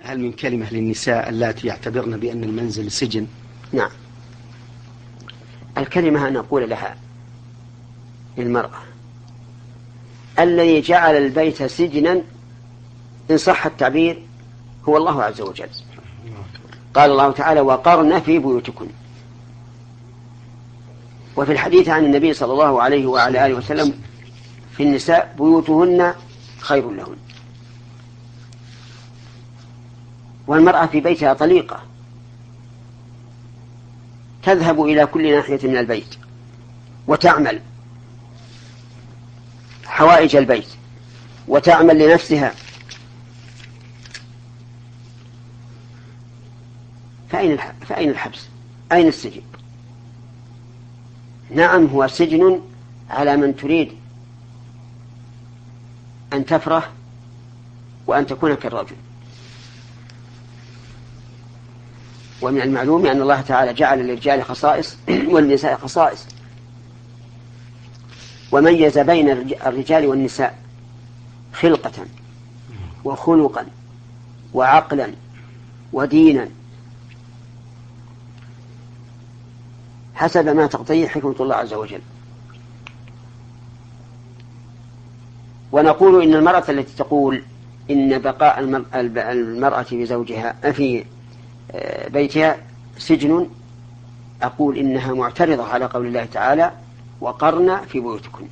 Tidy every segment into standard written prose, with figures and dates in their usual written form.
هل من كلمة للنساء اللاتي يعتبرن بأن المنزل سجن؟ نعم، الكلمة أن نقول لها للمرأة الذي جعل البيت سجنا إن صح التعبير هو الله عز وجل. قال الله تعالى وقرن في بيوتكن. وفي الحديث عن النبي صلى الله عليه وعلى آله وسلم في النساء بيوتهن خير لهن. والمرأة في بيتها طليقة تذهب إلى كل ناحية من البيت وتعمل حوائج البيت وتعمل لنفسها. فأين الحبس؟ أين السجن؟ نعم، هو سجن على من تريد أن تفرح وأن تكون كالرجل. ومن المعلوم أن الله تعالى جعل للرجال خصائص والنساء خصائص، وميز بين الرجال والنساء خلقة وخلقا وعقلا ودينا حسب ما تقتضيه حكمة الله عز وجل. ونقول إن المرأة التي تقول إن بقاء المرأة بزوجها في بيتها سجن، أقول إنها معترضة على قول الله تعالى وقرن في بيوتكن.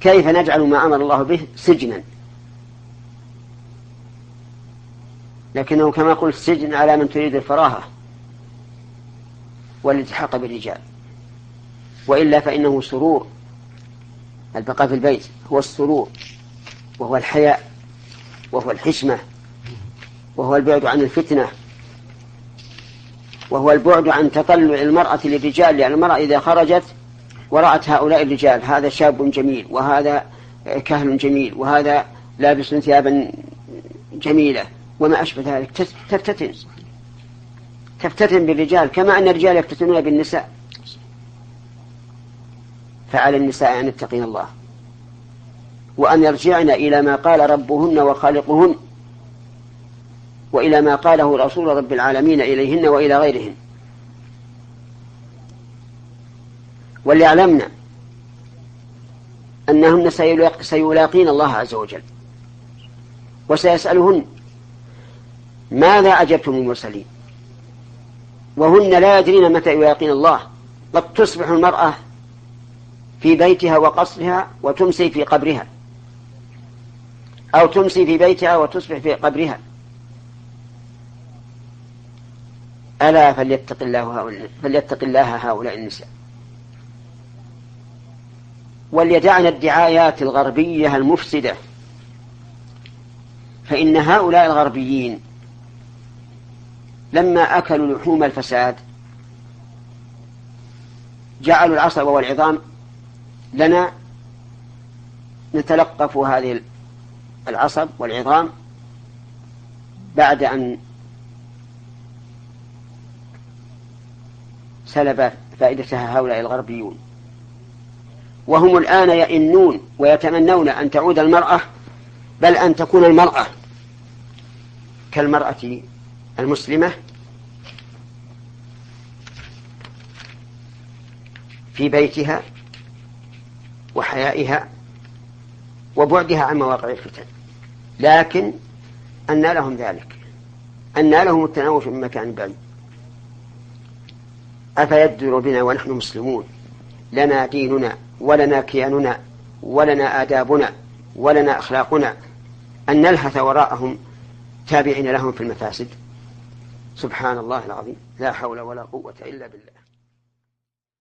كيف نجعل ما أمر الله به سجنا؟ لكنه كما قلت سجن على من تريد الفراغة والالتحاق بالرجال، وإلا فإنه سرور. البقاء في البيت هو السرور، وهو الحياء، وهو الحشمة، وهو البعد عن الفتنة، وهو البعد عن تطلع المرأة للرجال. لأن المرأة إذا خرجت ورأت هؤلاء الرجال، هذا شاب جميل وهذا كهل جميل وهذا لابس ثيابا جميلة وما أشبه ذلك، تفتتن بالرجال كما أن الرجال يفتتنون بالنساء. فعلى النساء أن يتقين الله وأن يرجعن إلى ما قال ربهن وخالقهن وإلى ما قاله رسول رب العالمين إليهن وإلى غيرهن، وليعلمن أنهن سيلاقين الله عز وجل وسيسألهن ماذا أجبتم المرسلين، وهن لا يدرين متى يلاقين الله. قد تصبح المرأة في بيتها وقصرها وتمسي في قبرها، أو تمسي في بيتها وتصبح في قبرها. ألا فليتق الله هؤلاء النساء، وليدعن الدعايات الغربية المفسدة. فإن هؤلاء الغربيين لما أكلوا لحوم الفساد جعلوا العصب والعظام لنا نتلقف هذه العصب والعظام بعد أن سلب فائدتها هؤلاء الغربيون. وهم الآن يئنون ويتمنون أن تعود المرأة، بل أن تكون المرأة كالمرأة المسلمة في بيتها وحيائها وبعدها عن مواقع الفتن. لكن أن لهم ذلك؟ أن لهم التناوش من مكان بعيد؟ أفيدر بنا ونحن مسلمون لنا ديننا ولنا كياننا ولنا آدابنا ولنا أخلاقنا أن نلهث وراءهم تابعين لهم في المفاسد؟ سبحان الله العظيم، لا حول ولا قوة إلا بالله.